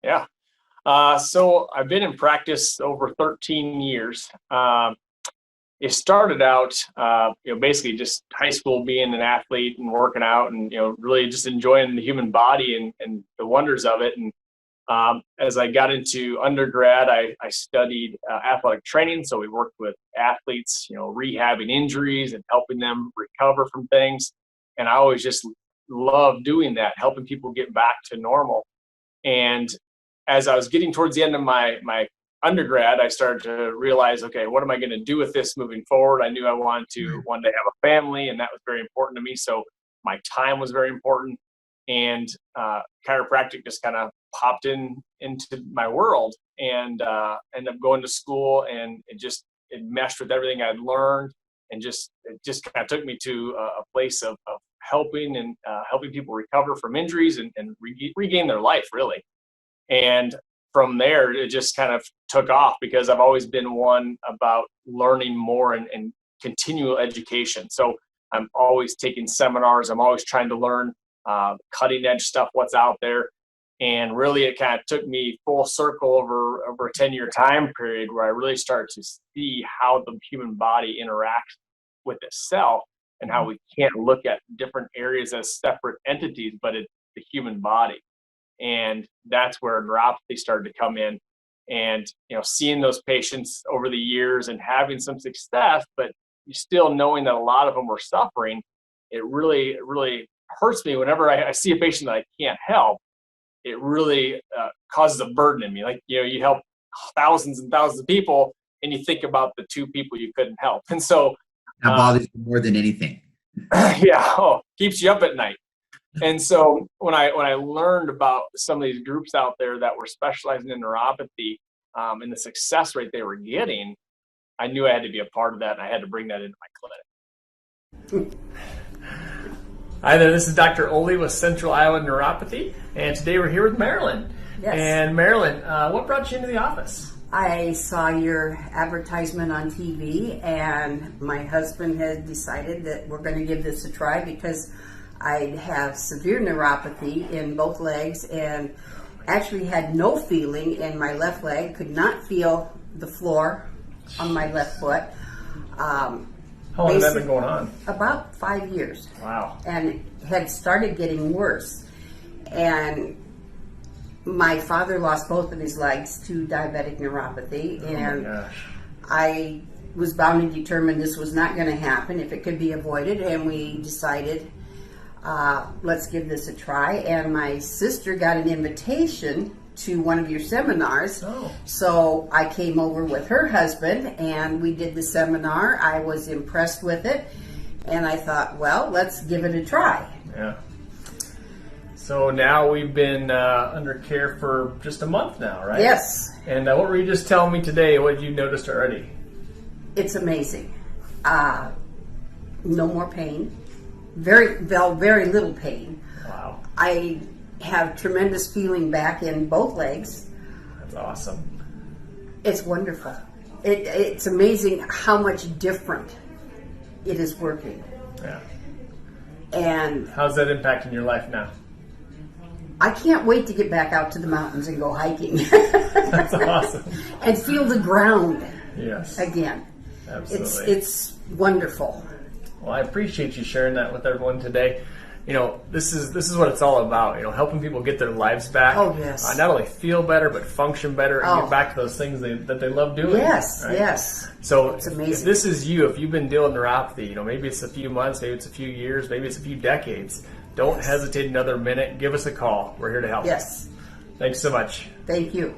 Yeah. So I've been in practice over 13 years. It started out, basically just high school, being an athlete and working out, and really just enjoying the human body and the wonders of it. And as I got into undergrad, I studied athletic training. So we worked with athletes, rehabbing injuries and helping them recover from things. And I always just loved doing that, helping people get back to normal. And as I was getting towards the end of my undergrad, I started to realize, okay, what am I going to do with this moving forward? I knew I wanted to one day have a family, and that was very important to me. So my time was very important, and chiropractic just kind of popped into my world, and ended up going to school, and it meshed with everything I'd learned, and it just kind of took me to a place of helping people recover from injuries and regain their life, really. And from there, it just kind of took off, because I've always been one about learning more and continual education. So I'm always taking seminars. I'm always trying to learn cutting edge stuff, what's out there. And really, it kind of took me full circle over a 10-year time period, where I really started to see how the human body interacts with itself, and how we can't look at different areas as separate entities, but it's the human body. And that's where neuropathy started to come in. And seeing those patients over the years and having some success, but still knowing that a lot of them were suffering, it really hurts me whenever I see a patient that I can't help. It really causes a burden in me. Like, you help thousands and thousands of people, and you think about the two people you couldn't help. And so that bothers you more than anything. Keeps you up at night. And so when I learned about some of these groups out there that were specializing in neuropathy, and the success rate they were getting, I knew I had to be a part of that, and I had to bring that into my clinic. Hi there, this is Dr. Ole with Central Iowa Neuropathy, and today we're here with Marilyn. Yes. And Marilyn, what brought you into the office? I saw your advertisement on TV, and my husband had decided that we're going to give this a try, because I have severe neuropathy in both legs, and actually had no feeling in my left leg, could not feel the floor on my left foot. How long has that been going on? About 5 years. Wow. And had started getting worse. And my father lost both of his legs to diabetic neuropathy, and my gosh. I was bound and determined this was not going to happen if it could be avoided, and we decided, let's give this a try. And my sister got an invitation to one of your seminars. Oh. So I came over with her husband, and we did the seminar. I was impressed with it, and I thought, well, let's give it a try. Yeah. So now we've been under care for just a month now, right? Yes. And what were you just telling me today? What have you noticed already? It's amazing. No more pain. Very little pain. Wow. I have tremendous feeling back in both legs. That's awesome. It's wonderful. It's amazing how much different it is working. Yeah. And how's that impacting your life now? I can't wait to get back out to the mountains and go hiking. That's awesome. And feel the ground. Yes. Again. Absolutely. It's wonderful. Well, I appreciate you sharing that with everyone today. This is what it's all about. Helping people get their lives back. Oh, yes. Not only feel better, but function better and get back to those things that they love doing. Yes, right? yes. So it's amazing. If this is you, if you've been dealing with neuropathy, maybe it's a few months, maybe it's a few years, maybe it's a few decades. Don't hesitate another minute. Give us a call. We're here to help. Yes. Thanks so much. Thank you.